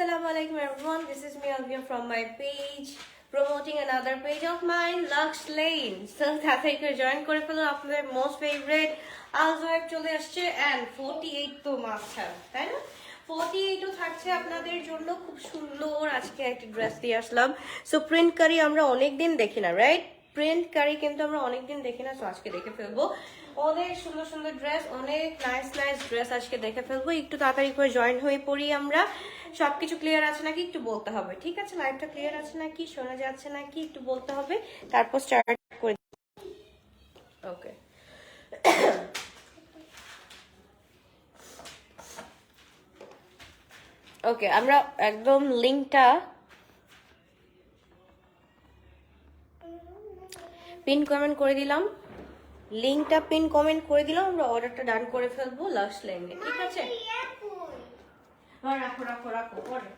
Assalamualaikum everyone, this is me Alvia from my page promoting another page of mine, Lux Lane. So তাদেরকে join করে ফেলুন আপনাদের most favourite আলজোয়েব চলে আসছে and 48 তো মাস্ট হ্যাভ, তাই না? 48ও থাকছে আপনাদের জন্য খুব সুন্দর আজকে একটা ড্রেস দিয়ে আসলাম। সো প্রিন্ট কারি আমরা অনেকদিন দেখি না, রাইট? প্রিন্ট কারি কিন্তু আমরা অনেকদিন দেখি না, সো আজকে দেখে ফেলবো। অনেক সুন্দর সুন্দর ড্রেস, অনেক নাইস নাইস ড্রেস আজকে দেখে ফেলবো। একটু তাড়াতাড়ি করে জয়েন হয়ে পড়ি আমরা। সবকিছু ক্লিয়ার আছে নাকি একটু বলতে হবে, ঠিক আছে? লাইভটা ক্লিয়ার আছে নাকি, শোনা যাচ্ছে নাকি একটু বলতে হবে, তারপর স্টার্ট করে। ওকে, ওকে, আমরা একদম লিঙ্কটা পিন কমেন্ট করে দিলাম, লিঙ্কটা পিন কমেন্ট করে দিলাম। আমরা অর্ডারটা ডান করে ফেলবো লাস্ট লাইনে, ঠিক আছে? রাখো রাখো রাখো পরে।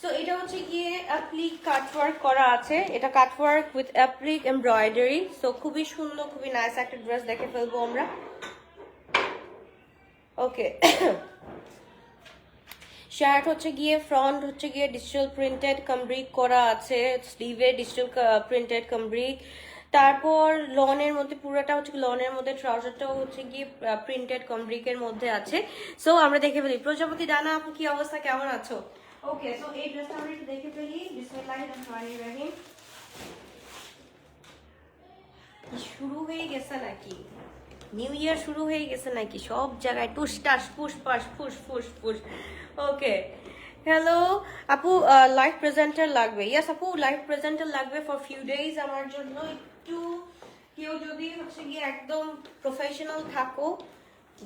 সো এটা হচ্ছে গিয়ে অ্যাপ্লিক কাটওয়ার্ক করা আছে, এটা cutwork with applique embroidery. So খুবই সুন্দর, খুবই নাইস একটা ড্রেস দেখে ফেলবো আমরা। ওকে, শার্ট হচ্ছে গিয়ে ফ্রন্ট হচ্ছে গিয়ে ডিজিটাল প্রিন্টেড কামব্রিক করা আছে, স্লিভে ডিজিটাল প্রিন্টেড কামব্রিক। তারপর লনের মধ্যে পুরোটা হচ্ছে লনের মধ্যে, ট্রাউজারটাও হচ্ছে গিয়ে প্রিন্টেড কামব্রিকের মধ্যে আছে। সো আমরা দেখে ফেলি। প্রজাপতি ডানা আপু কি অবস্থা, কেমন আছো? ওকে, সো এই ড্রেসটা আমরা একটু দেখে ফেলি। বিসমিল্লাহির রহমানির রহিম। শুরু হয়ে গেছে নাকি? নিউ ইয়ার শুরু হয়ে গেছে নাকি? সব জায়গায় টুসটাস পুষ্পাস ফুস ফুস ফুস। ওকে, হ্যালো আপু, লাইভ প্রেজেন্টার লাগবে? ইয়েস আপু, লাইভ প্রেজেন্টার লাগবে ফর ফিউ ডেজ আমার জন্য। একটু কেউ যদি হচ্ছে গিয়ে একদম প্রফেশনাল থাকো,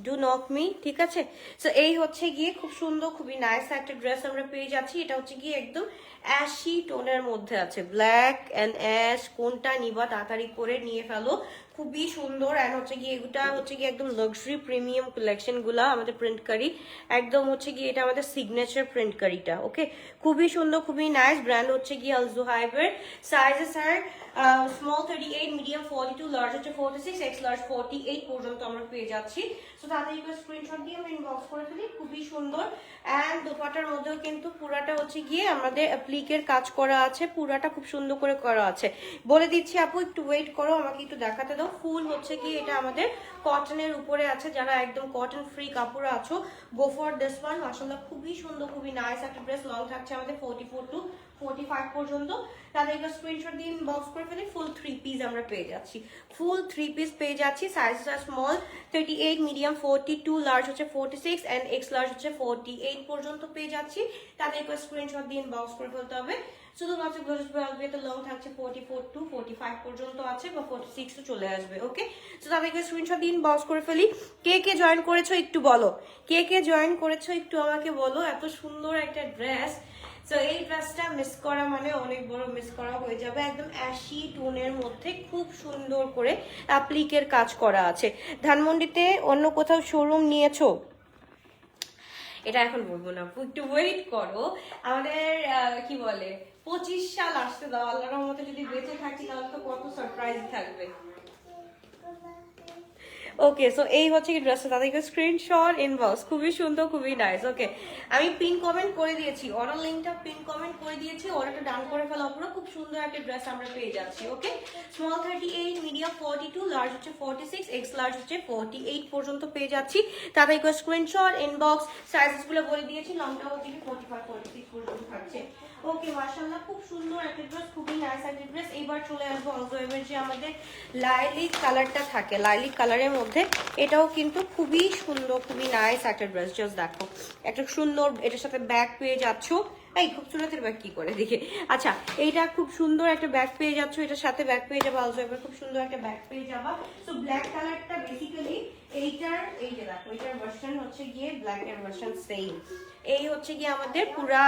ডু নক মি, ঠিক আছে? সো এই হচ্ছে গিয়ে খুব সুন্দর, খুবই নাইস একটা ড্রেস আমরা পেয়ে যাচ্ছি। এটা হচ্ছে গিয়ে একদম অ্যাশি টোনের মধ্যে আছে, ব্ল্যাক অ্যান্ড অ্যাশ। কোনটা নিবা তাড়াতাড়ি করে নিয়ে ফেলো, খুবই সুন্দর। অ্যান্ড হচ্ছে গিয়ে এগুলা হচ্ছে গিয়ে একদম লাক্সারি প্রিমিয়াম কালেকশন গুলা আমাদের প্রিন্ট কারি, একদম হচ্ছে গিয়ে এটা আমাদের সিগনেচার প্রিন্ট কারিটা। ওকে, খুবই সুন্দর, খুবই নাইস। ব্র্যান্ড হচ্ছে গিয়ে আলজোহাইবের। সাইজেস আর স্মল 38, মিডিয়াম 42, লার্জ হচ্ছে 46, এক্স লার্জ 48 পর্যন্ত আমরা পেয়ে যাচ্ছি। সো তাদের স্ক্রিনশট দিয়ে আমরা ইনবক্স করে ফেলি। খুবই সুন্দর। অ্যান্ড দোপাটার মধ্যেও কিন্তু পুরাটা হচ্ছে গিয়ে আমাদের অ্যাপ্লিকের কাজ করা আছে, পুরাটা খুব সুন্দর করে করা আছে। বলে দিচ্ছি আপু, একটু ওয়েট করো, আমাকে একটু দেখাতে দাও। ফুল হচ্ছে গিয়ে এটা আমাদের কটনের উপরে আছে। যারা একদম কটন ফ্রি কাপড় আছো, গো ফর দিস ওয়ান। মাশাআল্লাহ খুবই সুন্দর, খুবই নাইস একটা ড্রেস। লং থাকছে আমাদের 44 টু 45 পর্যন্ত। তাদেরকে স্ক্রিনশট দিয়ে ইনবক্স করে ফেলে। ফুল 3 পিস আমরা পেয়ে যাচ্ছি, ফুল 3 পিস পেয়ে যাচ্ছি। সাইজটা স্মল 38, মিডিয়াম 42, লার্জ হচ্ছে 46 এন্ড এক্স লার্জ হচ্ছে 48 পর্যন্ত পেয়ে যাচ্ছি। তাদেরকে স্ক্রিনশট দিয়ে ইনবক্স করে ফেলতে হবে। শুধুমাত্র ব্লাউজের লং থাকছে 44 টু 45 পর্যন্ত আছে, বা 46 তো চলে আসবে। ওকে, তো তাদেরকে স্ক্রিনশট দিয়ে ইনবক্স করে ফেলি। কে কে জয়েন করেছো একটু বলো, কে কে জয়েন করেছো একটু আমাকে বলো। এত সুন্দর একটা ড্রেস। সো এই ড্রেসটা মিস করা মানে অনেক বড় মিস করা হয়ে যাবে। একদম অ্যাশি টোনের মধ্যে খুব সুন্দর করে অ্যাপ্লিকের কাজ করা আছে। ধানমন্ডিতে অন্য কোথাও শোরুম নিয়েছো? এটা এখন বলবো না, একটু ওয়েট করো। আমাদের কি বলে 25 সাল আসতে দাও, আল্লাহর রহমতে যদি বেঁচে থাকি তাহলে তো কত সারপ্রাইজ থাকবে। ওকে, সো এই হচ্ছে কি ড্রেসটা, তাদেরকে স্ক্রিনশট ইনবক্স। খুবই সুন্দর, খুবই নাইস। ওকে, আমি পিন কমেন্ট করে দিয়েছি, অর্ডার লিঙ্কটা পিন কমেন্ট করে দিয়েছি। অর্ডারটা ডান করে ফেলা আপনারা। খুব সুন্দর একটা ড্রেস আমরা পেয়ে যাচ্ছি। ওকে, স্মল 38, মিডিয়াম 42, লার্জ হচ্ছে 46, এক্স লার্জ হচ্ছে 48 পর্যন্ত পেয়ে যাচ্ছি। তাদেরকে স্ক্রিনশট ইনবক্স। সাইজেসগুলো বলে দিয়েছি, লংটা হচ্ছে 45 46 পর্যন্ত থাকছে। ওকে, মাশাআল্লাহ খুব সুন্দর একটা ড্রেস, খুবই নাইস একটা ড্রেস। এইবার চলে আসবো অলজোয়েবের যে আমাদের লাইলিক কালারটা থাকে, লাইলিক কালারের মধ্যে এটাও কিন্তু খুবই সুন্দর, খুবই নাইস একটা ড্রেস। জাস্ট দেখো, একটা সুন্দর এটার সাথে ব্যাগ পেয়ে যাচ্ছ। এই খুবসুরতের ব্যাগ কি করে দেখে। আচ্ছা, এইটা খুব সুন্দর একটা ব্যাগ পেয়ে যাচ্ছ, এটার সাথে ব্যাগ পেয়ে যাবো। অলজোয়েবের খুব সুন্দর একটা ব্যাগ পেয়ে যাবা। সো ব্ল্যাক কালারটা বেসিক্যালি এইটার, এই যে দেখো এটার ভার্সন হচ্ছে গিয়ে ব্ল্যাকের ভার্সন সেম। এই হচ্ছে গিয়ে আমাদের পুরা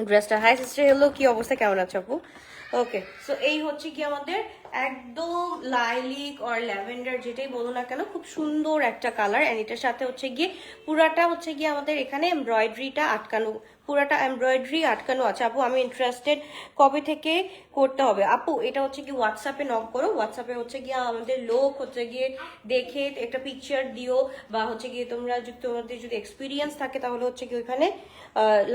ড্রেসটা। হাই সিস্টার, হ্যালো, কি অবস্থা, কেমন আছো আপু? ওকে, সো এই হচ্ছে কি আমাদের একদম লাইলিক অর ল্যাভেন্ডার যেটাই বলো না কেন, খুব সুন্দর একটা কালার। এন্ড এটার সাথে হচ্ছে গিয়ে পুরাটা হচ্ছে গিয়ে আমাদের এখানে এমব্রয়ডারিটা আটকানো পুরাটা এমব্রয়ডারি আটকানো আছে। আপু আমি ইন্টারেস্টেড, কবে থেকে করতে হবে? আপু এটা হচ্ছে কি হোয়াটসঅ্যাপে নক করো, হোয়াটসঅ্যাপে হচ্ছে গিয়ে আমাদের লোক হচ্ছে গিয়ে দেখে একটা পিকচার দিও, বা হচ্ছে গিয়ে তোমাদের যদি এক্সপিরিয়েন্স থাকে তাহলে হচ্ছে কি ওইখানে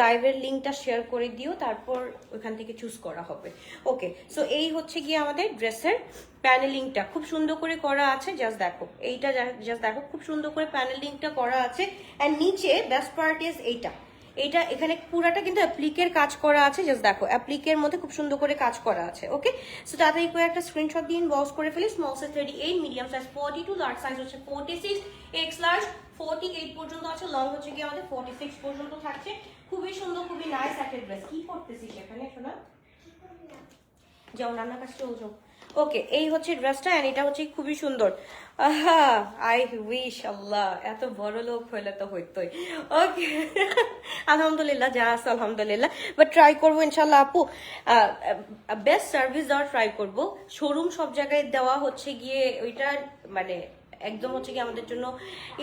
লাইভের লিঙ্কটা শেয়ার করে দিও, তারপর ওইখান থেকে চুজ করা হবে। ওকে, সো এই হচ্ছে গিয়ে আমাদের ড্রেসের প্যানেলিংটা খুব সুন্দর করে করা আছে। জাস্ট দেখো এইটা, জাস্ট দেখো খুব সুন্দর করে প্যানেলিংটা করা আছে। অ্যান্ড নিচে বেস্ট পার্ট ইজ এইটা এখানে পুরাটা কিন্তু অ্যাপ্লিকের কাজ করা আছে। জাস্ট দেখো অ্যাপ্লিকের মধ্যে খুব সুন্দর করে কাজ করা আছে। ওকে, সো তাড়াতাড়ি করে একটা স্ক্রিনশট দিয়ে ইনবক্স করে ফেলি। Small size 38, medium size 42, large size হচ্ছে 46, এক্স লার্জ 48 পর্যন্ত আছে, লং হচ্ছে কি আমাদের 46 পর্যন্ত থাকছে। খুবই সুন্দর, খুবই নাইস একটা ড্রেস। কি করতেছিস এখানে শোনা? যাও রান্নার কাছে চলে যাও। ওকে, এই হচ্ছে ড্রেসটা, এন্ড এটা হচ্ছে খুবই সুন্দর। আই উইশ আল্লাহ এত বড় লোক হইলে তো হইতোই। ওকে, আলহামদুলিল্লাহ যা আছে আলহামদুলিল্লাহ, বাট ট্রাই করবো ইনশাল্লাহ আপু, বেস্ট সার্ভিস দেওয়ার ট্রাই করবো। শোরুম সব জায়গায় দেওয়া হচ্ছে গিয়ে ওইটা মানে একদম হচ্ছে গিয়ে আমাদের জন্য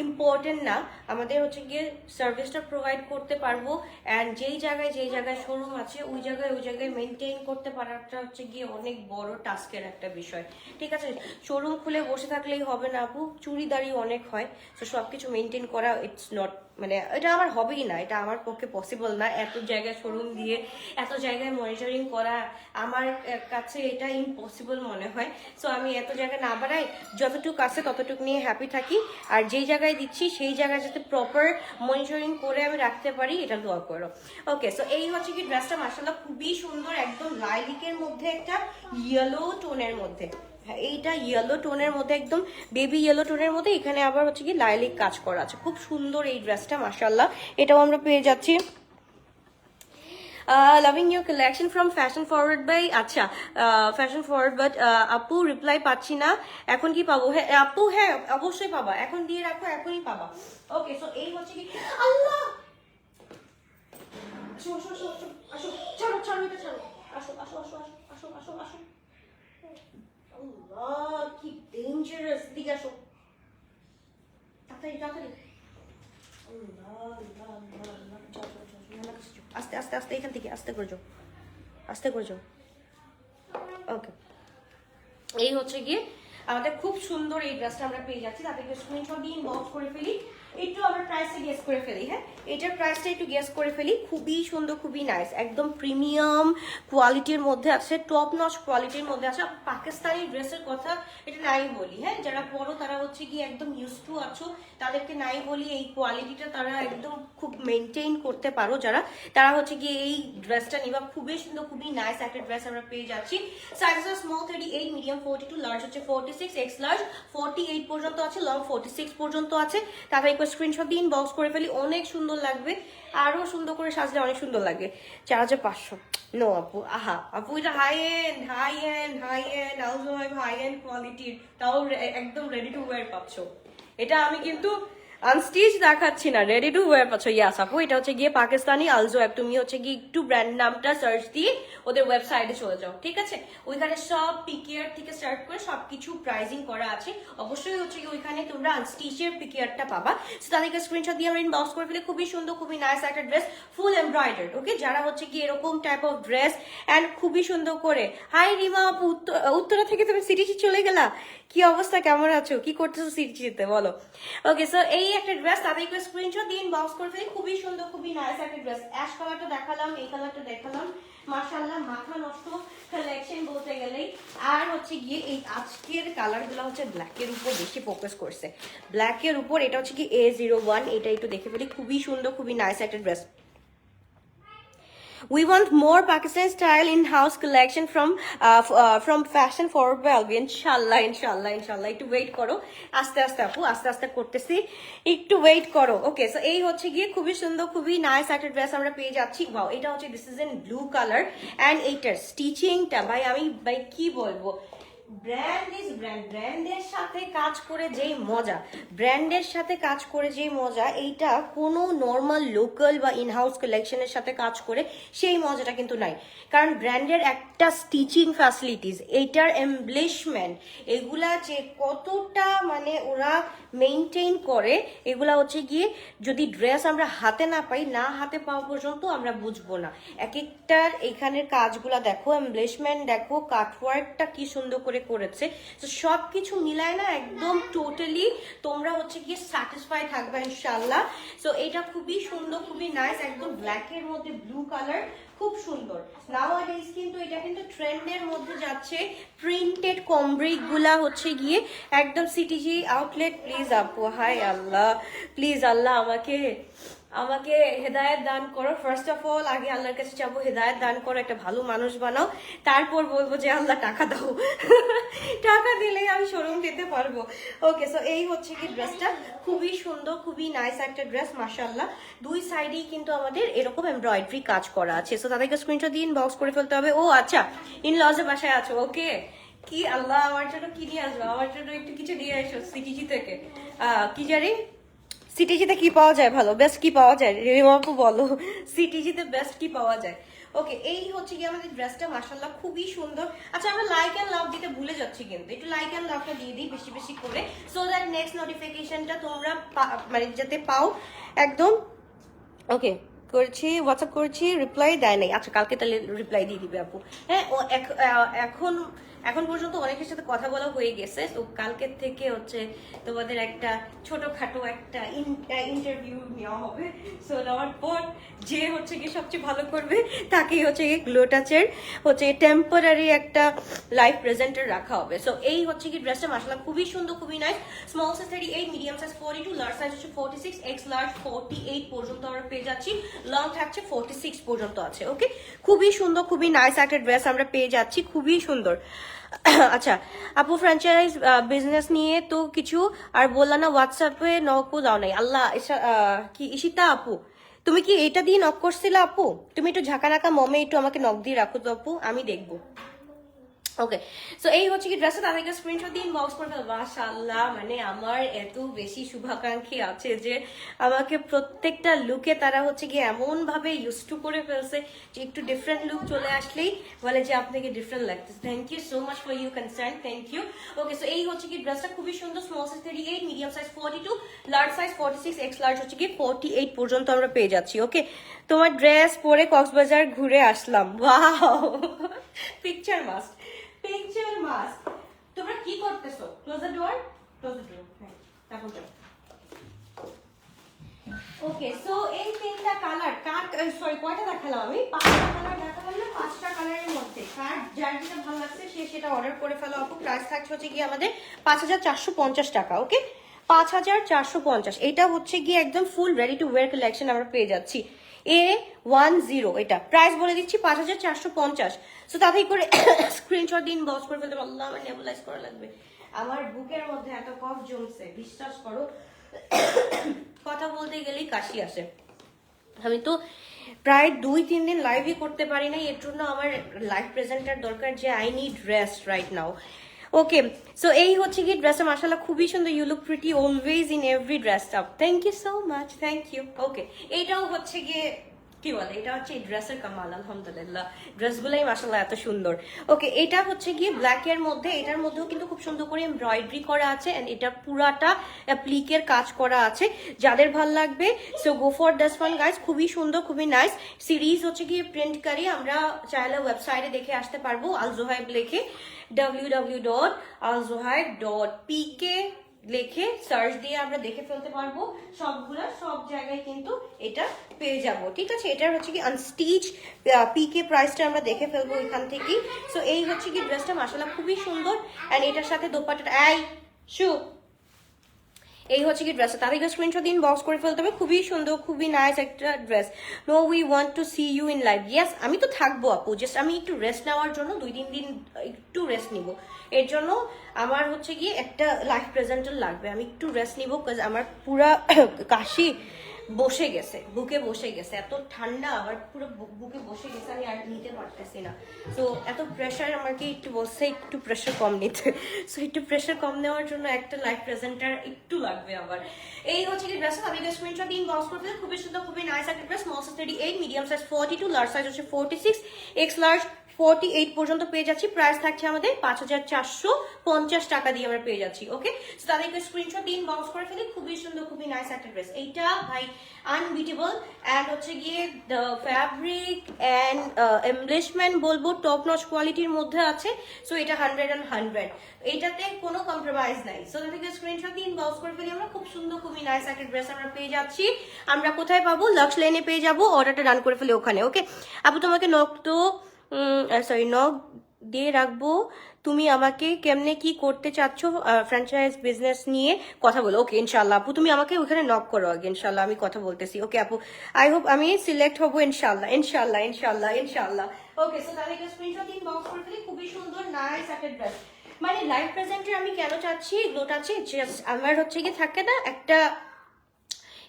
ইম্পর্টেন্ট না। আমাদের হচ্ছে গিয়ে সার্ভিসটা প্রোভাইড করতে পারবো, অ্যান্ড যেই জায়গায় শোরুম আছে ওই জায়গায় মেনটেন করতে পারাটা হচ্ছে গিয়ে অনেক বড় টাস্কের একটা বিষয়। ঠিক আছে, শোরুম খুলে বসে থাকলেই হবে না আপু, চুরিদারি অনেক হয়। তো সবকিছু মেনটেন করা ইটস নট, মানে এটা আমার হবেই না, এটা আমার পক্ষে পসিবল না। এত জায়গায় শোরুম দিয়ে এত জায়গায় মনিটরিং করা আমার কাছে এটা ইম্পসিবল মনে হয়। সো আমি এত জায়গায় না বাড়াই, যতটুকু আছে ততটুকু নিয়ে হ্যাপি থাকি, আর যেই জায়গায় দিচ্ছি সেই জায়গায় যাতে প্রপার মনিটরিং করে আমি রাখতে পারি, এটা দোয়া করো। ওকে, সো এই হচ্ছে কি ড্রেসটা মাশাআল্লাহ খুবই সুন্দর, একদম লাইলিকের মধ্যে একটা ইয়েলো টোনের মধ্যে। এইটা ইয়েলো টোনের মধ্যে, একদম বেবি ইয়েলো টোনের মধ্যে, এখানে আবার হচ্ছে কি লাইলিক কাজ করা আছে। খুব সুন্দর এই ড্রেসটা মাশাআল্লাহ, এটাও আমরা পেয়ে যাচ্ছি। Loving your collection from fashion forward by, আচ্ছা ফ্যাশন ফরওয়ার্ড, বাট আপু রিপ্লাই পাচ্ছি না, এখন কি পাবো? হ্যাঁ আপু, হ্যাঁ অবশ্যই পাবা, এখন দিয়ে রাখো এখনই পাবা। ওকে, সো এই হচ্ছে কি, আল্লাহ আসো আসো আসো আসো আসো, ছাড়ো ছাড়ো এটা ছাড়ো, আসো আসো আসো আসো আসো আসো আসো। আল্লাহ কি ডেঞ্জারাস, দিকে আসো তাড়াতাড়ি তাড়াতাড়ি। আস্তে আস্তে আস্তে, এখান থেকে আস্তে করে যাও, আস্তে করে যাও। ওকে, এই হচ্ছে গিয়ে আমাদের খুব সুন্দর এই ড্রেসটা আমরা পেয়ে যাচ্ছি। তাদেরকে স্ক্রিনশট দিয়ে ইনবক্স করে ফেলি, একটু আমরা প্রাইসটা গেস করে ফেলি। হ্যাঁ, এটার প্রাইসটা একটু গেস করে ফেলি। খুবই সুন্দর, খুবই নাইস, একদম প্রিমিয়াম কোয়ালিটির মধ্যে আছে, টপ নচ কোয়ালিটির মধ্যে আছে। পাকিস্তানি ড্রেসের কথা এটা নাই বলি, হ্যাঁ যারা পরো তারা হচ্ছে গিয়ে একদম ইউজ টু আছো, তাদেরকে নাই বলি, এই কোয়ালিটিটা তারা একদম খুব মেনটেন করতে পারো যারা, তারা হচ্ছে গিয়ে এই ড্রেসটা নিবা। খুবই সুন্দর, খুবই নাইস একটা ড্রেস আমরা পেয়ে যাচ্ছি। সাইজ স্মল 38, মিডিয়াম 42, লার্জ হচ্ছে 46, এক্স লার্জ 48 পর্যন্ত আছে, লং 46 পর্যন্ত আছে। তারপরে একবার স্ক্রিনশট দিয়ে ইনবক্স করে ফেলি, অনেক সুন্দর লাগবে, আরো সুন্দর করে সাজলে অনেক সুন্দর লাগবে। 4500 নো আপু, আহা আপু এটা হাই এন্ড আলজোহাইব হাই এন্ড কোয়ালিটির, তাও একদম রেডি টু ওয়্যার পাচ্ছ। এটা আমি কিন্তু আনস্টিচ দেখাচ্ছি না, রেডি টু ওয়্যার পাচ্ছ। ইয়াস আপু, এটা হচ্ছে গিয়ে পাকিস্তানি আলজোহাইব। তুমি হচ্ছে গিয়ে একটু ব্র্যান্ড নামটা সার্চ দিয়ে ওদের ওয়েবসাইটে চলে যাও, ঠিক আছে? ওইখানে সব পিকেয়ার থেকে স্টার্ট করে সবকিছু প্রাইজিং করা আছে। অবশ্যই হচ্ছে গিয়ে ওইখানে তোমরা আনস্টিচের পিকেয়ারটা পাবা। সো তাদেরকে স্ক্রিনশট দিয়ে আমরা ইনবক্স করে ফেলে। খুবই সুন্দর, খুবই নাইস একটা ড্রেস, ফুল এমব্রয়ডার্ড। ওকে, যারা হচ্ছে গিয়ে এরকম টাইপ অফ ড্রেস অ্যান্ড খুবই সুন্দর করে। হাই রিমা আপু, উত্তরা থেকে তুমি সিটিসি চলে গেলা, কি অবস্থা, কেমন আছো, কি করতেছো সিটিসিতে বলো? ওকে, সো এই একটা ড্রেস, তাদেরকে স্ক্রিনশট দিয়ে ইনবক্স করে ফেলি। খুবই সুন্দর, খুবই নাইস একটা ড্রেস। অ্যাশ কালারটা দেখালাম, এই কালারটা দেখালাম, মাশাআল্লাহ মাথা নষ্ট কালেকশন বলতে গেলেই। আর হচ্ছে গিয়ে এই আজকের কালারগুলো হচ্ছে ব্ল্যাকের উপর বেশি ফোকাস করছে, ব্ল্যাকের উপর। এটা হচ্ছে কি A01, এটা একটু দেখে ফেলি। খুবই সুন্দর, খুবই নাইস একটা dress. We want more Pakistan style in-house collection from Fashion Forward by Albi. Inshallah, inshallah, inshallah. একটু ওয়েট করো, আস্তে আস্তে আপু, আস্তে আস্তে করতেছি, একটু ওয়েট করো। ওকে, সো এই হচ্ছে গিয়ে খুবই সুন্দর, খুবই নাইস একটা ড্রেস আমরা পেয়ে যাচ্ছি। ওয়াও, এটা হচ্ছে this is in blue colour, and এইটার স্টিচিংটা ভাই আমি কি বলবো, ব্র্যান্ড ইজ ব্র্যান্ড, ব্র্যান্ডের সাথে কাজ করে যেই মজা, ব্র্যান্ডের সাথে কাজ করে যেই মজা, এইটা কোনো নর্মাল লোকাল বা ইনহাউস কালেকশনের সাথে কাজ করে সেই মজাটা কিন্তু নাই। কারণ ব্র্যান্ডের একটা স্টিচিং ফ্যাসিলিটিস, এইটার এমব্লিশমেন্ট, এগুলা যে কতটা মানে ওরা মেনটেন করে, এগুলা হচ্ছে গিয়ে যদি ড্রেস আমরা হাতে না পাই, না হাতে পাওয়া পর্যন্ত আমরা বুঝবো না। এক একটার এখানের কাজগুলা দেখো, এমব্লিশমেন্ট দেখো, কাটওয়ার্কটা কি সুন্দর করে করেছে। তো সব কিছু মিলায় না একদম টোটালি তোমরা হচ্ছে গিয়ে স্যাটিসফাই থাকবে ইনশাল্লাহ। সো এটা খুবই সুন্দর, খুবই নাইস, একদম ব্ল্যাকের মধ্যে ব্লু কালার, খুব সুন্দর। নাওয়াডেজ কিন্তু এটা কিন্তু ট্রেন্ডের মধ্যে যাচ্ছে, প্রিন্টেড কমব্রিক গুলা হচ্ছে গিয়ে একদম সিটিজি আউটলেট। প্লিজ আপু, হাই আল্লাহ, প্লিজ আল্লাহ আমাকে হেদায়েত দান করো। ফার্স্ট অফ অল আগে আল্লাহর কাছে চাবো হেদায়েত দান করো, একটা ভালো মানুষ বানাও, তারপর বলবো যে আল্লাহ টাকা দাও। টাকা দিলেই আমি শোরুম দিতে পারবো। ওকে, সো এই হচ্ছে কি ড্রেসটা, খুবই সুন্দর, খুবই নাইস একটা ড্রেস মাশাআল্লাহ। দুই সাইডেই কিন্তু আমাদের এরকম এমব্রয়ডারি কাজ করা আছে। সো তাদেরকে স্ক্রিনশট দিয়ে ইনবক্স করে ফেলতে হবে। ও আচ্ছা, ইন লজে বাসায় আছো, ওকে। কি আল্লাহ, আমার জন্য কি নিয়ে আসবো? আমার জন্য একটু কিছু নিয়ে আসো সিটিজি থেকে। কি জানি সিটিজিতে কি পাওয়া যায় ভালো, বেস্ট কি পাওয়া যায়, রিমাপু বলো সিটিজিতে বেস্ট কি পাওয়া যায়। ওকে, এই হচ্ছে কি আমাদের ড্রেসটা মাশাআল্লাহ খুবই সুন্দর। আচ্ছা, আমরা লাইক এন্ড লাভ দিতে ভুলে যাচ্ছি, কিন্তু একটু লাইক এন্ড লাভটা দিয়ে দিই বেশি বেশি করে, সো দ্যাট নেক্সট নোটিফিকেশনটা তোমরা মানে যাতে পাও একদম। ওকে, করছি, হোয়াটসঅ্যাপ করছি, রিপ্লাই দেয় নাই। আচ্ছা, কালকে তাহলে রিপ্লাই দিয়ে দিবে আপু। হ্যাঁ, ও এখন এখন পর্যন্ত অনেকের সাথে কথা বলা হয়ে গেছে, তো কালকের থেকে হচ্ছে তোমাদের একটা ছোটখাটো একটা ইন্টারভিউ নেওয়া হবে। সো নেওয়ার পর যে হচ্ছে কি সবচেয়ে ভালো করবে তাকেই হচ্ছে কি গ্লো টাচের হচ্ছে টেম্পোরারি একটা লাইভ প্রেজেন্টার রাখা হবে। সো এই হচ্ছে কি ড্রেসটা মাশাআল্লাহ খুবই সুন্দর, খুবই nice. Small size 38, medium size 42, large size হচ্ছে 46, এক্স লার্জ 48 পর্যন্ত আমরা পেয়ে যাচ্ছি, লং থাকছে 46 পর্যন্ত আছে। ওকে, খুবই সুন্দর, খুবই নাইস একটা ড্রেস আমরা পেয়ে যাচ্ছি, খুবই সুন্দর। আচ্ছা আপু, ফ্র্যাঞ্চাইজ বিজনেস নিয়ে তো কিছু আর বললা না, হোয়াটসঅ্যাপে নকও দাও নাই। আল্লাহ, কি ইশিতা আপু, তুমি কি এটা দিয়ে নক করছিলা আপু? তুমি একটু ঝাঁকানাকা মমে একটু আমাকে নক দিয়ে রাখো তো আপু, আমি দেখবো। ওকে, সো এই হচ্ছে কি ড্রেসটা, তাদেরকে স্ক্রিনশট দিয়ে ইনবক্স করে ফেলবো। মাশাআল্লাহ, মানে আমার এত বেশি শুভাকাঙ্ক্ষী আছে যে আমাকে প্রত্যেকটা লুকে তারা হচ্ছে কি এমন ভাবে ইউজ টু করে ফেলছে যে একটু ডিফারেন্ট লুক চলে আসলেই বলে যে আপনাকে ডিফারেন্ট লাগতেছে। Thank you so much for you concern, thank you. Okay, so এই হচ্ছে কি ড্রেসটা খুবই সুন্দর। Small size 38, medium size 42, large size 46, X large হচ্ছে কি 48 পর্যন্ত আমরা পেয়ে যাচ্ছি। ওকে, তোমার ড্রেস পরে কক্সবাজার ঘুরে আসলাম, wow, picture must, picture mask. তোমরা কি করতেছো? Close the door, close the door. হ্যাঁ, তারপর যাও। ওকে, সো এই তিনটা কালার সরি কয়টা দেখালাম আমি? 5টা কালার দেখালাম না? 5টা কালারের মধ্যে যার যেটা ভালো লাগছে সে সেটা অর্ডার করে ফেলো আপু। প্রাইস থাকছে হচ্ছে গিয়ে আমাদের 5450 টাকা। ওকে, 5450। এটা হচ্ছে গিয়ে একদম full ready to wire collection আমরা পেয়ে যাচ্ছি। A10 এটা প্রাইস বলে দিচ্ছি 5450। সো তাতেই করে স্ক্রিনশট দিন, বক্স করে ফেলতে। আল্লাহ, আমার নেবুলাইজ করা লাগবে, আমার বুকের মধ্যে এত কফ জমছে, বিশ্বাস করো কথা বলতে গেলেই কাশি আসে। আমি তো প্রায় 2-3 দিন লাইভই করতে পারি না, এর জন্য আমার লাইভ প্রেজেন্টার দরকার, যে I need rest right now. Okay, so এই হচ্ছে কি ড্রেসটা মাশাআল্লাহ খুবই সুন্দর। You look pretty always in every dress up, thank you so much, thank you. Okay, এইটাও হচ্ছে গিয়ে কি বলে, এটা হচ্ছে এই ড্রেসের কামাল, আলহামদুলিল্লাহ ড্রেসগুলাই মাশাআল্লাহ এত সুন্দর। ওকে, এটা হচ্ছে গিয়ে ব্ল্যাক এর মধ্যে, এটার মধ্যেও কিন্তু খুব সুন্দর করে এমব্রয়ডারি করা আছে এন্ড এটা পুরাটা অ্যাপ্লিকের কাজ করা আছে। যাদের ভাল লাগবে so go for this one guys, খুবই সুন্দর, খুবই নাইস। সিরিজ হচ্ছে গিয়ে প্রিন্ট করি, আমরা চাইলে ওয়েবসাইটে দেখে আসতে পারবো, আল জোহাইব লিখে www.alzohaib.pk লিখে সার্চ দিয়ে আমরা দেখে ফেলতে পারবো। সবগুলা সব জায়গায় কিন্তু এটা পেয়ে যাব, ঠিক আছে। এটার হচ্ছে কি আনস্টিচ পিকে প্রাইসটা আমরা দেখে ফেলবো এখান থেকেই। সো এই হচ্ছে কি ড্রেসটা মাশাআল্লাহ খুবই সুন্দর এন্ড এটার সাথে দোপাট্টাটা এই হচ্ছে কি ড্রেসটা, তাদেরকে স্ক্রিনশট দিন, বক্স করে ফেলতে হবে। খুবই সুন্দর, খুবই নাইস একটা dress. No we want to see you in live. Yes, আমি তো থাকবো আপু, জাস্ট আমি একটু রেস্ট নেওয়ার জন্য 2-3 দিন একটু রেস্ট নিব। এর জন্য আমার হচ্ছে গিয়ে একটা লাইভ প্রেজেন্টার লাগবে, আমি একটু রেস্ট নিব, বিকজ আমার পুরা কাশি বসে গেছে, বুকে বসে গেছে, এত ঠান্ডা আবার পুরো বুকে বসে গেছে, আমি আর নিতে পারতেছি না। তো এত প্রেশার আমাকে একটু বলছে একটু প্রেশার কম নিতে, সো একটু প্রেশার কম নেওয়ার জন্য একটা লাইভ প্রেজেন্টার একটু লাগবে আমার। এই হচ্ছে কি ড্রেস, আমি স্ক্রিনশট দিন বক্স করতে, খুবই সুন্দর, খুবই নাইস একটা dress. Small size 38, medium size 42, large size হচ্ছে 46, এক্স লার্জ 48 পর্যন্ত পেয়ে যাচ্ছি। প্রাইস থাকছে আমাদের 5450 টাকা দিয়ে আমরা পেয়ে যাচ্ছি। ওকে, সো তাদেরকে স্ক্রিনশট দিন বক্স করে ফেলি, খুবই সুন্দর, খুবই নাইস একটা ড্রেস। এইটা ভাই আনবিটেবল, অ্যান্ড হচ্ছে গিয়ে দ্য ফ্যাব্রিক অ্যান্ড এমব্লিশমেন্ট বলবো টপ নচ কোয়ালিটির মধ্যে আছে। সো এটা 100 এটাতে কোনো কম্প্রোমাইজ নাই। সো তাদেরকে স্ক্রিনশট দিন বক্স করে ফেলি, আমরা খুব সুন্দর, খুবই নাইস একটা ড্রেস আমরা পেয়ে যাচ্ছি। আমরা কোথায় পাবো? লাক্স লেনে পেয়ে যাবো, অর্ডারটা ডান করে ফেলি ওখানে। ওকে আপু, তোমাকে নক তো সরি নক দিয়ে রাখবো, তুমি আমাকে কেমনে কি করতে চাচ্ছ ফ্র্যাঞ্চাইজ বিজনেস নিয়ে কথা বলো। ওকে ইনশাল্লাহ আপু, তুমি আমাকে ওখানে নক করো আগে, ইনশাল্লাহ আমি কথা বলতেছি। ওকে আপু, আই হোপ আমি সিলেক্ট হবো ইনশাল্লাহ ইনশাল্লাহ ইনশাল্লাহ ইনশাল্লাহ। ওকে, সো তাহলে স্ক্রিনশট দিন বক্স করে ফেলি, খুবই সুন্দর নাইস একটা ড্রেস। মানে লাইভ প্রেজেন্টার আমি কেন চাচ্ছি, এগুলোটা আছে জাস্ট আমার হচ্ছে কি থাকে না একটা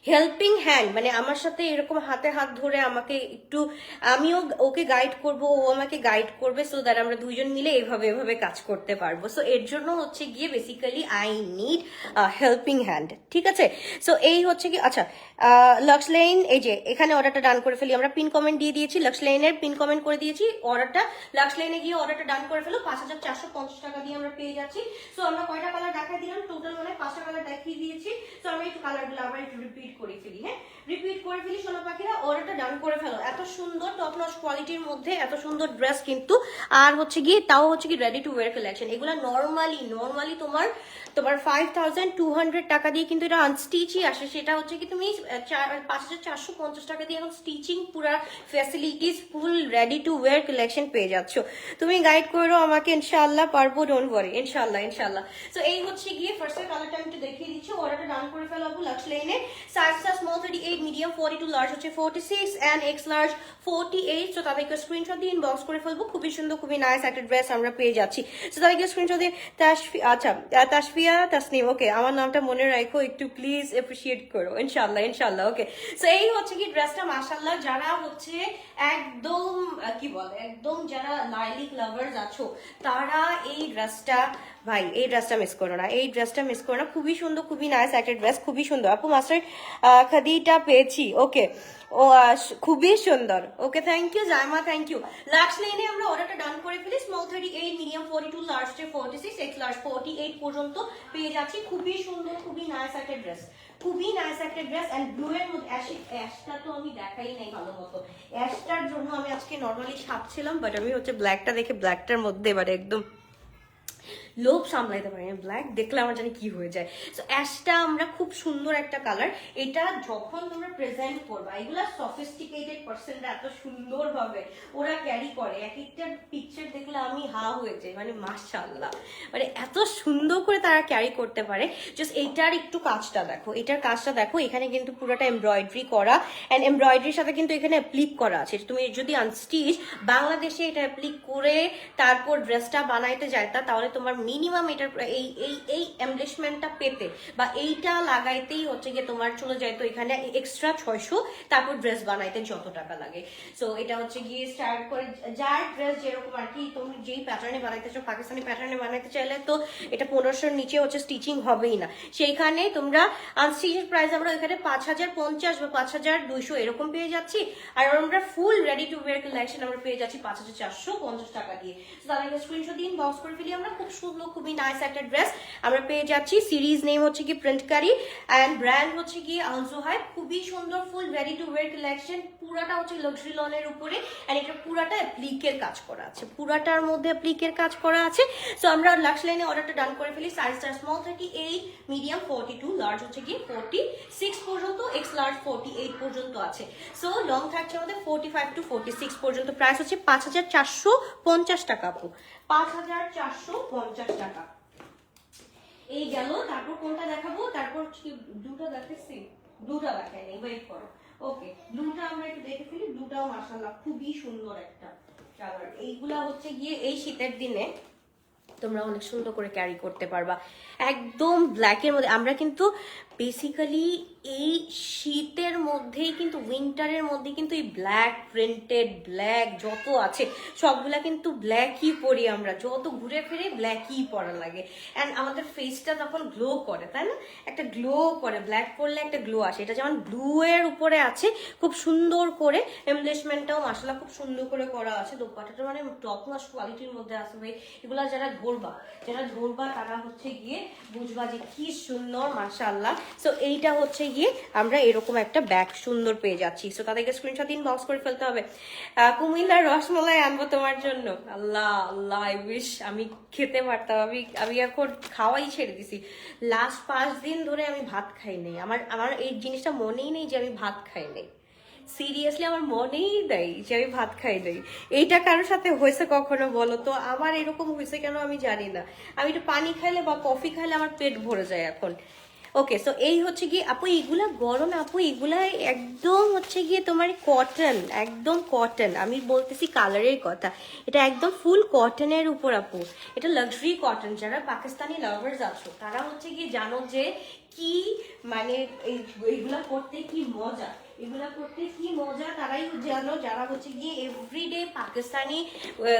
হেল্পিং হ্যান্ড, মানে আমার সাথে এরকম হাতে হাত ধরে আমাকে একটু, আমিও ওকে গাইড করব, ও আমাকে গাইড করবে, সো দ্যাট আমরা দুইজন মিলে এভাবে এভাবে কাজ করতে পারবো। সো এর জন্য হচ্ছে গিয়ে basically I need helping hand, ঠিক আছে। সো এই হচ্ছে কি, আচ্ছা লাক্স লেন, এই যে এখানে অর্ডারটা ডান করে ফেলি, আমরা পিন কমেন্ট দিয়ে দিয়েছি, লাক্স লেনের পিন কমেন্ট করে দিয়েছি অর্ডারটা। লাক্স লেনে গিয়ে অর্ডারটা ডান করে ফেলো, 5450 টাকা দিয়ে আমরা পেয়ে যাচ্ছি। সো আমরা কয়টা কালার দেখাই দিলাম, টোটাল মানে 5টা কালার দেখিয়ে দিয়েছি। সো আমরা একটু কালারগুলো আবার একটু রিপিট করে ফেলি। হ্যাঁ, রিপিট করে ফেলি সোনা পাখিরা, অর্ডারটা ডান করে ফেলো। এত সুন্দর টপ নচ কোয়ালিটির মধ্যে এত সুন্দর ড্রেস কিন্তু, আর হচ্ছে গিয়ে তাও হচ্ছে কি রেডি টু ওয়্যার কালেকশন। এগুলো নর্মালি তোমার 5200 টাকা দিয়ে কিন্তু এটা আনস্টিচই আসে, সেটা হচ্ছে কি তুমি 5450 টাকা দিয়ে এখন স্টিচিং পুরা facilities full ready to wire collection পেয়ে যাচ্ছ। তুমি গাইড করো আমাকে, ইনশাআল্লাহ পারবো, ডোন্ট ওয়ারি, ইনশাআল্লাহ ইনশাআল্লাহ। সো এই হচ্ছে গিয়ে ফার্স্টের কালারটা আমি একটু দেখিয়ে দিচ্ছি, অর্ডারটা ডান করে ফেলো আপু লাক্স লেনে। সাইজটা স্মল 38, মিডিয়াম 42, লার্জ হচ্ছে 46 এন্ড এক্স লার্জ 48। সো তাদেরকে স্ক্রিনশট দিয়ে ইনবক্স করে ফেলবো, খুবই সুন্দর, খুবই নাইস একটা ড্রেস আমরা পেয়ে যাচ্ছি। সো তাদেরকে স্ক্রিনশট দিয়ে আচ্ছা তাসফিয়া তাসনিম, ওকে আমার নামটা মনে রাখো একটু প্লিজ, এপ্রিসিয়েট করো ইনশাআল্লাহ ইনশাআল্লাহ। ওকে, সো এই হচ্ছে কি ড্রেসটা, মাশাআল্লাহ যারা হচ্ছে একদম কি বলে একদম যারা লাইলিক লাভার্স আছো তারা এই ড্রেসটা, ভাই এই ড্রেসটা মিস করো না, এই ড্রেসটা মিস করো না, খুবই সুন্দর, খুবই নাইস একটা ড্রেস, খুবই সুন্দর। আপু মাস্টার খাদিটা পেয়েছি, ওকে ও খুবই সুন্দর। Okay thank you Zaima, thank you. Lux লেনে আমরা অর্ডারটা ডান করে ফেলি, small 38, medium 42, large 46, X large 48 পর্যন্ত পেয়ে যাচ্ছি। খুবই সুন্দর, খুবই নাইস একটা ড্রেস, খুবই নাইস একটা ড্রেস। এন্ড ব্লু এর মধ্যে অ্যাশটা তো আমি দেখাই নাই ভালো মতো, অ্যাশটার জন্য আমি আজকে নর্মালি ছাপছিলাম, বাট আমি হচ্ছে ব্ল্যাকটা দেখে ব্ল্যাকটার মধ্যে এবারে একদম লোভ সামলাইতে পারি না, ব্ল্যাক দেখলে আমার জানি কি হয়ে যায়। সো অ্যাশটা আমরা খুব সুন্দর একটা কালার, এটা যখন তোমরা প্রেজেন্ট করবা, এগুলা সফিস্টিকেটেড পার্সনরা এত সুন্দর ভাবে ওরা ক্যারি করে, এক একটা পিকচার দেখলে আমি হা হয়ে যাই, মানে মাশাআল্লাহ, মানে এত সুন্দর করে তারা ক্যারি করতে পারে। জাস্ট এইটার একটু কাজটা দেখো, এটার কাজটা দেখো, এখানে কিন্তু পুরোটা এমব্রয়ডারি করা, অ্যান্ড এমব্রয়ডারির সাথে কিন্তু এখানে অ্যাপ্লিক করা আছে। তুমি যদি আনস্টিচ বাংলাদেশে এটা অ্যাপ্লিক করে তারপর ড্রেসটা বানাইতে যায় তাহলে তোমার মিনিমাম এটার এই এমব্লিশমেন্টটা পেতে বা এইটা লাগাইতেই হচ্ছে গিয়ে তোমার চলে যায় তো এখানে এক্সট্রা 600, তারপর ড্রেস বানাইতে যত টাকা লাগে। সো এটা হচ্ছে গিয়ে স্টার্ট করে যার ড্রেস যেরকম আর কি, তুমি যেই প্যাটার্নে বানাইতে চাও, পাকিস্তানি প্যাটার্নে বানাইতে চাইলে তো এটা 1500-র নিচে হচ্ছে স্টিচিং হবেই না। সেইখানে তোমরা আনস্টিচের প্রাইস আমরা এখানে 5050 বা 5200 এরকম পেয়ে যাচ্ছি, আর আমরা full ready to wire collection আমরা পেয়ে যাচ্ছি 5450 টাকা দিয়ে। তাহলে স্ক্রিনশট দিন বক্স করে ফেলি, আমরা খুব সুন্দর, খুবই নাইস একটা ড্রেস আমরা পেয়ে যাচ্ছি। সিরিজ নেম হচ্ছে কি প্রিন্টকারি এন্ড ব্র্যান্ড হচ্ছে কি আলজোহাই, খুবই সুন্দর full ready to wire collection, পুরাটা হচ্ছে লাক্সারি লনের উপরে, এন্ড এটা পুরাটা অ্যাপ্লিকের কাজ করা আছে, পুরাটার মধ্যে অ্যাপ্লিকের কাজ করা আছে। সো আমরা লাক্স লাইনে অর্ডারটা ডান করে ফেলি, সাইজটা স্মল 38, মিডিয়াম 42, লার্জ হচ্ছে কি 46 পর্যন্ত, এক্স লার্জ 48 পর্যন্ত আছে। সো লং থাকছে আমাদের 45 টু 46 পর্যন্ত, প্রাইস হচ্ছে 5450 টাকা আপু, 5450 টাকা। এই গেল, তারপর কোনটা দেখাবো, তারপর দুটো দেখাচ্ছি, দুটো দেখাই নেই, ওয়েট করো। ওকে, ব্লুটা আমরা একটু দেখে ফেলি, ব্লুটাও মাশাআল্লাহ খুবই সুন্দর একটা কালার। এইগুলা হচ্ছে গিয়ে এই শীতের দিনে তোমরা অনেক সুন্দর করে ক্যারি করতে পারবা। একদম ব্ল্যাকের মধ্যে আমরা কিন্তু বেসিক্যালি এই শীতের মধ্যেই কিন্তু উইন্টারের মধ্যে কিন্তু এই ব্ল্যাক প্রিন্টেড ব্ল্যাক যত আছে সবগুলা কিন্তু ব্ল্যাকই পরি আমরা, যত ঘুরে ফিরে ব্ল্যাকই পরা লাগে। অ্যান্ড আমাদের ফেসটা তখন গ্লো করে, তাই না? একটা গ্লো করে, ব্ল্যাক পরলে একটা গ্লো আসে। এটা যেমন ব্লু এর উপরে আছে খুব সুন্দর করে, এমব্লেসমেন্টটাও মাশাআল্লাহ খুব সুন্দর করে করা আছে। দোপাট্টাটা মানে টপ নচ কোয়ালিটির মধ্যে আছে ভাই। এগুলা যারা ধরবা তারা হচ্ছে গিয়ে বুঝবা যে কি সুন্দর মাশাআল্লাহ। সো এইটা হচ্ছে গিয়ে আমরা এরকম একটা ব্যাগ সুন্দর পেয়ে যাচ্ছি। সো তাদেরকে স্ক্রিনশট ইনবক্স করে ফেলতে হবে। কুমিল্লার রসমালাই আনবো তোমার জন্য। আল্লাহ আল্লাহ, আই উইশ আমি খেতে পারতাম। আমি এখন খাওয়াই ছেড়ে দিছি। লাস্ট 5 দিন ধরে আমি ভাত খাই নাই। আমার এই জিনিসটা মনেই নেই যে আমি ভাত খাই নাই। সিরিয়াসলি আমার মনেই নেই যে আমি ভাত খাই নাই। এইটা কারোর সাথে হয়েছে কখনো বলো তো? আমার এরকম হয়েছে কেন আমি জানি না। আমি একটু পানি খাইলে বা কফি খাইলে আমার পেট ভরে যায় এখন। ওকে, সো এই হচ্ছে গিয়ে আপু এগুলা গরম, আপু এগুলা একদম হচ্ছে গিয়ে তোমার কটন, একদম কটন। আমি বলতেছি কালারের কথা, এটা একদম ফুল কটনের উপর আপু। এটা লাক্সারি কটন। যারা পাকিস্তানি লাভার্স আছো তারা হচ্ছে গিয়ে জানো যে কি মানে এইগুলা করতে কি মজা, এগুলা করতে কি মজা তারাই জানো। যারা হচ্ছে গিয়ে এভরিডে পাকিস্তানি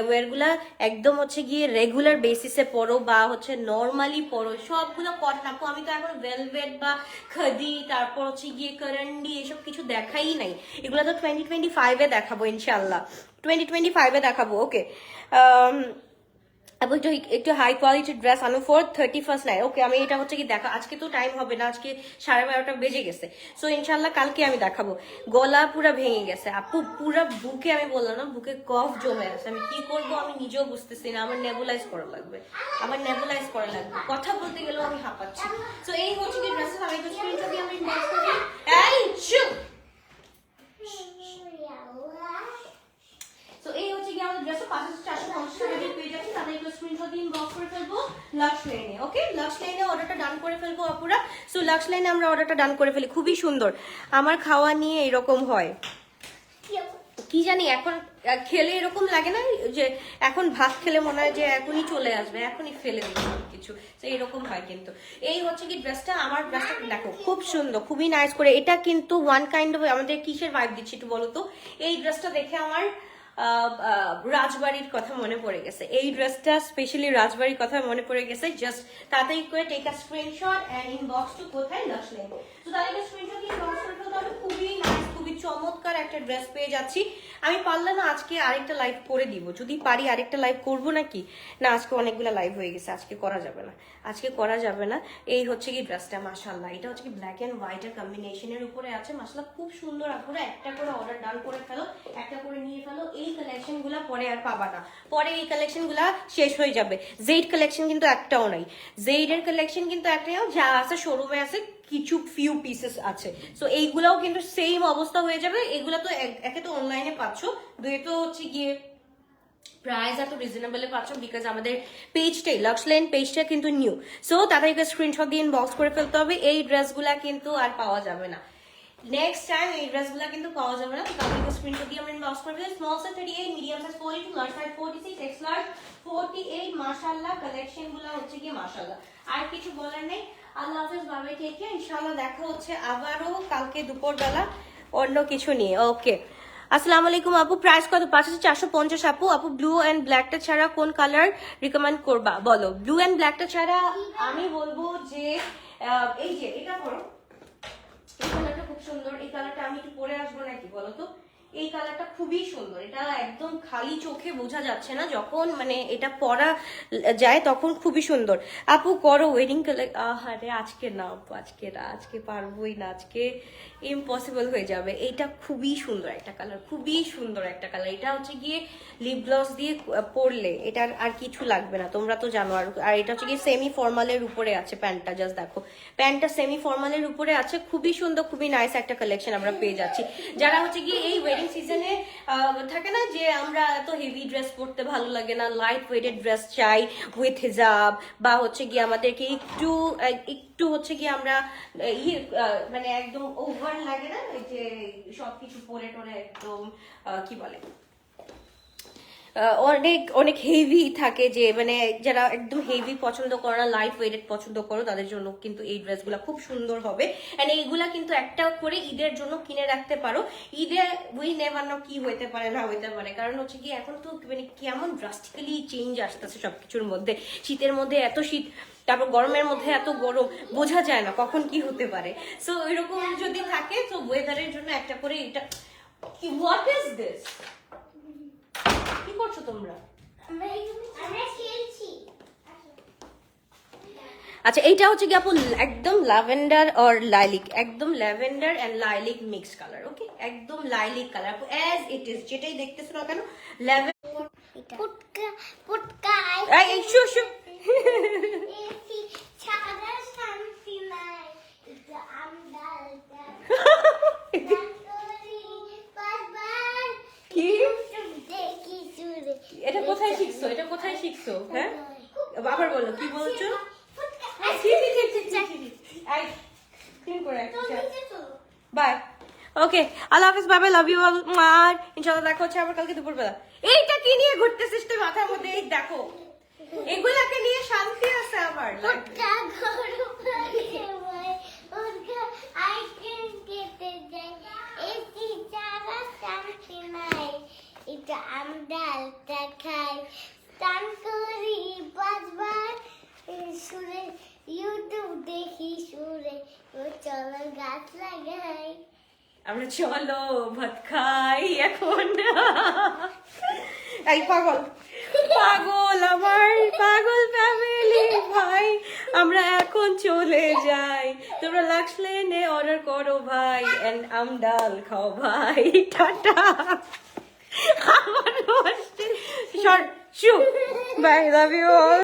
ওয়ারগুলা একদম হচ্ছে গিয়ে রেগুলার বেসিসে পরো বা হচ্ছে নর্মালি পরো, সবগুলো কটন আপু। আমি তো এখন ভেলভেট বা খাদি, তারপর হচ্ছে গিয়ে কারান্ডি এসব কিছু দেখাই নাই। এগুলো তো 2025-এ দেখাবো ইনশাল্লাহ, 2025-এ দেখাবো। ওকে, একটু হাই কোয়ালিটির ড্রেস আনো ফর 31st নাইট। ওকে, আমি এটা হচ্ছে কি দেখা, আজকে তো টাইম হবে না, আজকে 12:30 বেজে গেছে। সো ইনশাল্লাহ কালকে আমি দেখাবো। গলা পুরা ভেঙে গেছে আপু, পুরা বুকে, আমি বললাম না বুকে কফ জমে আছে। আমি কি করবো আমি নিজেও বুঝতেছি না। আমার নেবুলাইজ করা লাগবে, কথা বলতে গেলেও আমি হাঁপাচ্ছি। সো এই হচ্ছে কি ড্রেস। আমি তো স্ক্রিনশট দিয়ে আমি ইনবক্স করি। এই চুপ। সো এই হচ্ছে কি আমাদের ড্রেস 5450 টাকা দিয়ে পেয়ে যাচ্ছি। তাদের একটু স্ক্রিনশট দিয়ে ইনবক্স করে ফেলবো লাক্স লাইনে। ওকে, লাক্স লাইনে অর্ডারটা ডান করে ফেলবো আপুরা। সো লাক্স লাইনে আমরা অর্ডারটা ডান করে ফেলি। খুবই সুন্দর। আমার খাওয়া নিয়ে এরকম হয় কি জানি, এখন খেলে এরকম লাগে না যে এখন ভাত খেলে মনে হয় যে এখনই চলে আসবে, এখনই ফেলে দিবে কিছু, তো এরকম হয়। কিন্তু এই হচ্ছে কি ড্রেসটা, আমার ড্রেসটা দেখো খুব সুন্দর, খুবই নাইস করে। এটা কিন্তু ওয়ান কাইন্ড অফ আমাদের কিসের ভাইব দিচ্ছি একটু বলো তো? এই ড্রেসটা দেখে আমার রাজবাড়ির কথা মনে পড়ে গেছে। এই ড্রেসটা স্পেশালি রাজবাড়ির কথা মনে পড়ে গেছে। জাস্ট তাড়াতাড়ি করে take a screenshot and inbox to কোথায় লাক্স লাইন। তো তাদেরকে স্ক্রিনশট ইনবক্স করে ফেলতে হবে। খুবই নাইস, খুবই চমৎকার একটা ড্রেস পেয়ে যাচ্ছি। আমি পারলে না আজকে আরেকটা লাইভ করে দিব, যদি পারি আরেকটা লাইভ করব নাকি না। আজকে অনেকগুলো লাইভ হয়ে গেছে, আজকে করা যাবে না, এই হচ্ছে কি ড্রেসটা মাশাআল্লাহ। এটা হচ্ছে কি ব্ল্যাক এন্ড হোয়াইট এর কম্বিনেশনের উপরে আছে মাশাআল্লাহ, খুব সুন্দর। আপনারা একটা করে অর্ডার ডান করে ফেলো, একটা করে নিয়ে ফেলো। এই কালেকশনগুলো পরে আর পাবা না, পরে এই কালেকশনগুলো শেষ হয়ে যাবে। জেড কালেকশন কিন্তু একটাও নাই, জেড এর কালেকশন কিন্তু একটাও, যা আছে শোরুমে আছে কিছু ফিউ পিসেস আছে। সো এইগুলাও কিন্তু সেম অবস্থা হয়ে যাবে। এগুলা তো একে তো অনলাইনে পাচ্ছ, দুই তো হচ্ছে গিয়ে প্রাইস এত রিজনেবলে পাচ্ছ বিকজ আমাদের পেজটাই লাক্স লাইন পেজটা কিন্তু নিউ। সো তাদেরকে স্ক্রিনশট দিয়ে ইনবক্স করে ফেলতে হবে। এই ড্রেসগুলা কিন্তু আর পাওয়া যাবে না নেক্সট টাইম, এই ড্রেসগুলো কিন্তু পাওয়া যাবে না। তো তাদেরকে স্ক্রিনশট দিয়ে আমরা ইনবক্স করে ফেলতে। Small size 38, medium size 42, large size 46, X large 48। মাশাআল্লাহ কালেকশনগুলো হচ্ছে কি মাশাআল্লাহ। আর কিছু বলার নেই। আল্লাহ হাফেজ, বাবাই টেক কেয়ার। ইনশাআল্লাহ দেখা হচ্ছে আবারও কালকে দুপুরবেলা অন্য কিছু নিয়ে। ওকে, আসসালামু আলাইকুম আপু। প্রাইস কত? 5450 আপু। আপু ব্লু এন্ড ব্ল্যাকটা ছাড়া কোন কালার রিকমেন্ড করবা বলো? ব্লু এন্ড ব্ল্যাকটা ছাড়া আমি বলবো যে এই যে এটা করো, এই কালারটা খুব সুন্দর। এই কালারটা আমি একটু পরে আসবো নাকি বলো তো? এই কালারটা খুবই সুন্দর। এটা একদম খালি চোখে বোঝা যাচ্ছে না, যখন মানে এটা পরা যায় তখন খুবই সুন্দর। আপু করো ওয়েডিং কালার। আরে আজকে না আপু, আজকে পারবোই না, আজকে ইম্পসিবল হয়ে যাবে। এইটা খুবই সুন্দর একটা কালার, খুবই সুন্দর একটা কালার। এটা হচ্ছে গিয়ে লিপ গ্লস দিয়ে পরলে এটার আর কিছু লাগবে না, তোমরা তো জানো। আর এটা হচ্ছে গিয়ে সেমি ফর্মালের উপরে আছে প্যান্টটা, জাস্ট দেখো প্যান্টটা সেমি ফর্মালের উপরে আছে। খুবই সুন্দর, খুবই নাইস একটা কালেকশন আমরা পেয়ে যাচ্ছি। যারা হচ্ছে গিয়ে এই ওয়েডিং সিজনে থাকে না যে আমরা এত হেভি ড্রেস পরতে ভালো লাগে না, লাইট ওয়েটেড ড্রেস চাই উইথ হিজাব, বা হচ্ছে গিয়ে আমাদেরকে একটু হচ্ছে গিয়ে আমরা মানে একদম ওভার লাগে না যে সবকিছু পরে টরে একদম কি বলে অনেক অনেক হেভি থাকে, যে মানে যারা একদম হেভি পছন্দ করো না, লাইট ওয়েটেড পছন্দ করো, তাদের জন্য কিন্তু এই ড্রেসগুলো খুব সুন্দর হবে। এন্ড এইগুলা কিন্তু একটা করে ঈদের জন্য কিনে রাখতে পারো। ঈদে উই নেভার নো কি হইতে পারে না হইতে পারে, কারণ হচ্ছে কি এখন তো মানে কেমন ড্রাস্টিক্যালি চেঞ্জ আসতেছে সবকিছুর মধ্যে। শীতের মধ্যে এত শীত, তারপর গরমের মধ্যে এত গরম, বোঝা যায় না কখন কি হতে পারে। সো এরকম যদি থাকে তো ওয়েদারের জন্য একটা করে এটা। What is this? কি করছো তোমরা? আমরা খেলছি। আচ্ছা, এইটা হচ্ছে কি আপু একদম ল্যাভেন্ডার অর লাইলিক, একদম ল্যাভেন্ডার এন্ড লাইলিক মিক্স কালার। ওকে, একদম লাইলিক কালার আপু, অ্যাজ ইট ইজ, যেটাই দেখতেছো না কেন ল্যাভেন্ডার। পুটকা পুটকা এই শু শু এসি ছাড়া শান্তি নাই। এটা আমদালটা বারবার কি? দেখি চুরে। এটা কোথায় শিখছো? এটা কোথায় শিখছো? হ্যাঁ, আবার বলো কি বলছো? বাই। ওকে, আল্লাহ হাফেজ, bye bye, love you all. আর ইনশাআল্লাহ দেখা হচ্ছে আবার কালকে দুপুরবেলা। এইটা কি নিয়ে ঘুরতেছিস তুই মাথার মধ্যে? এই দেখো, এগুলাকে নিয়ে শান্তি আছে আমার। পুটকা গরম লাগে ভাই, পুটকা আইসক্রিম খেতে যাই, এসি ছাড়া শান্তি নাই। এটা আমডালটা খাই, স্নান করি 5 বার, সুরে ইউটিউব দেখি, সুরে ও চলো গাছ লাগাই। আমরা চলো ভাত খাই এখন। এই পাগল পাগল, আমার পাগল ফ্যামিলি ভাই, আমরা এখন চলে যাই। তোমরা লাক্স লেনে অর্ডার করো ভাই, এন্ড আমডাল খাও ভাই। টাটা। আমার short shoe bye, love you all.